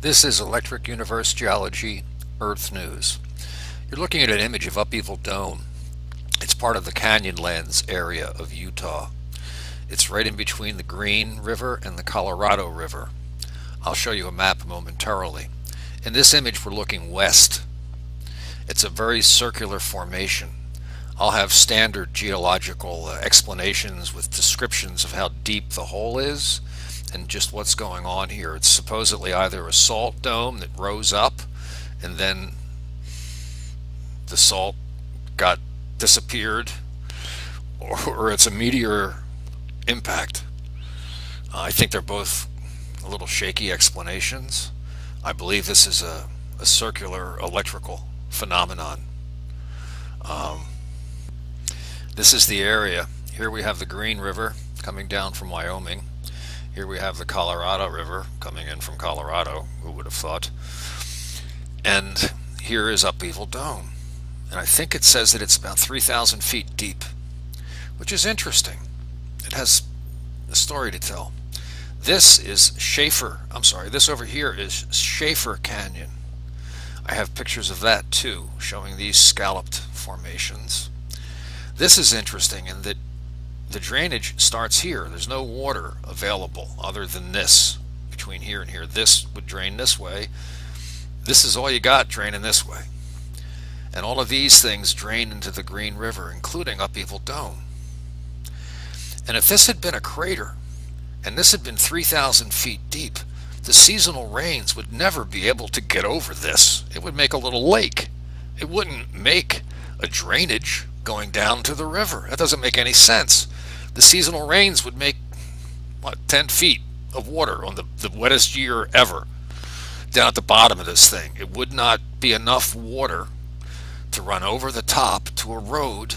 This is Electric Universe Geology Earth News. You're looking at an image of Upheaval Dome. It's part of the Canyonlands area of Utah. It's right in between the Green River and the Colorado River. I'll show you a map momentarily. In this image we're looking west. It's a very circular formation. I'll have standard geological explanations with descriptions of how deep the hole is and just what's going on here. It's supposedly either a salt dome that rose up and then the salt disappeared, or it's a meteor impact. I think they're both a little shaky explanations. I believe this is a circular electrical phenomenon. This is the area. Here we have the Green River coming down from Wyoming. Here we have the Colorado River coming in from Colorado. Who would have thought? And here is Upheaval Dome. And I think it says that it's about 3,000 feet deep, which is interesting. It has a story to tell. This over here is Schaefer Canyon. I have pictures of that too, showing these scalloped formations. This is interesting in that the drainage starts here. There's no water available other than this, between here and here. This would drain this way. This is all you got draining this way. And all of these things drain into the Green River, including Upheaval Dome. And if this had been a crater, and this had been 3,000 feet deep, the seasonal rains would never be able to get over this. It would make a little lake. It wouldn't make a drainage going down to the river. That doesn't make any sense. The seasonal rains would make, 10 feet of water on the wettest year ever down at the bottom of this thing. It would not be enough water to run over the top to erode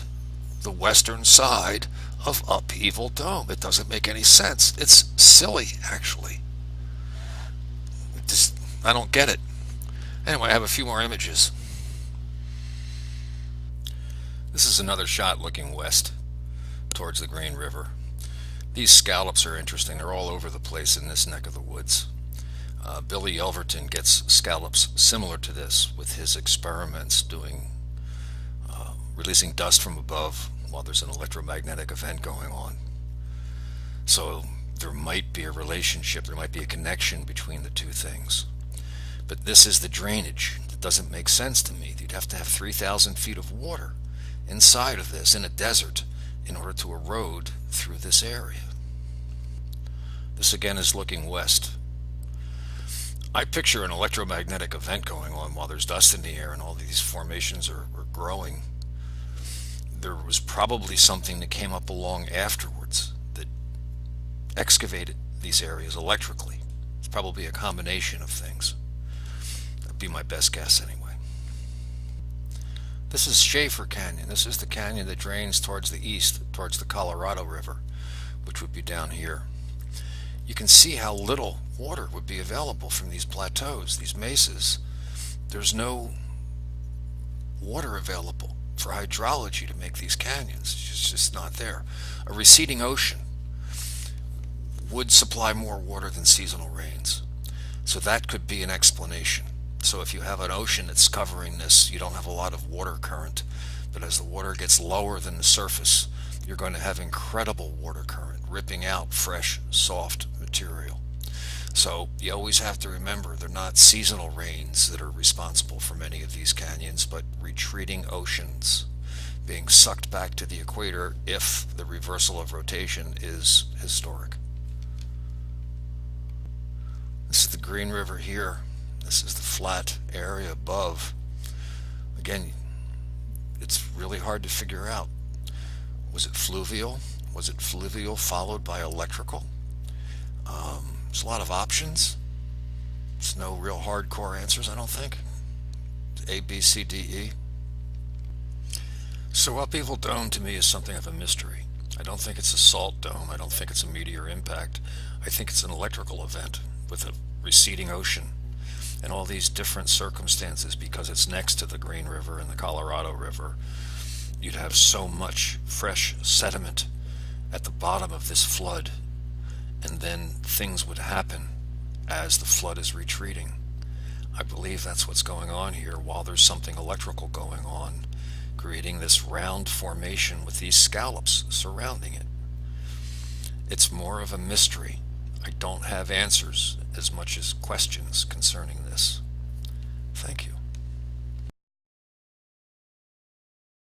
the western side of Upheaval Dome. It doesn't make any sense. It's silly, actually. I don't get it. Anyway, I have a few more images. This is another shot looking west towards the Green River. These scallops are interesting. They're all over the place in this neck of the woods. Billy Yelverton gets scallops similar to this with his experiments releasing dust from above while there's an electromagnetic event going on. So there might be a relationship, there might be a connection between the two things. But this is the drainage. That doesn't make sense to me. You'd have to have 3,000 feet of water inside of this in a desert in order to erode through this area. This again is looking west. I picture an electromagnetic event going on while there's dust in the air and all these formations are growing. There was probably something that came up along afterwards that excavated these areas electrically. It's probably a combination of things. That'd be my best guess anyway. This is Schaefer Canyon. This is the canyon that drains towards the east, towards the Colorado River, which would be down here. You can see how little water would be available from these plateaus, these mesas. There's no water available for hydrology to make these canyons. It's just not there. A receding ocean would supply more water than seasonal rains. So that could be an explanation. So if you have an ocean that's covering this, you don't have a lot of water current. But as the water gets lower than the surface, you're going to have incredible water current, ripping out fresh, soft material. So you always have to remember they're not seasonal rains that are responsible for many of these canyons, but retreating oceans being sucked back to the equator if the reversal of rotation is historic. This is the Green River here. This is the flat area above. Again, it's really hard to figure out. Was it fluvial? Was it fluvial followed by electrical? There's a lot of options. There's no real hardcore answers, I don't think. A, B, C, D, E. So Upheaval Dome to me is something of a mystery. I don't think it's a salt dome. I don't think it's a meteor impact. I think it's an electrical event with a receding ocean and all these different circumstances because it's next to the Green River and the Colorado River. You'd have so much fresh sediment at the bottom of this flood, and then things would happen as the flood is retreating. I believe that's what's going on here, while there's something electrical going on, creating this round formation with these scallops surrounding it. It's more of a mystery. I don't have answers as much as questions concerning this. Thank you.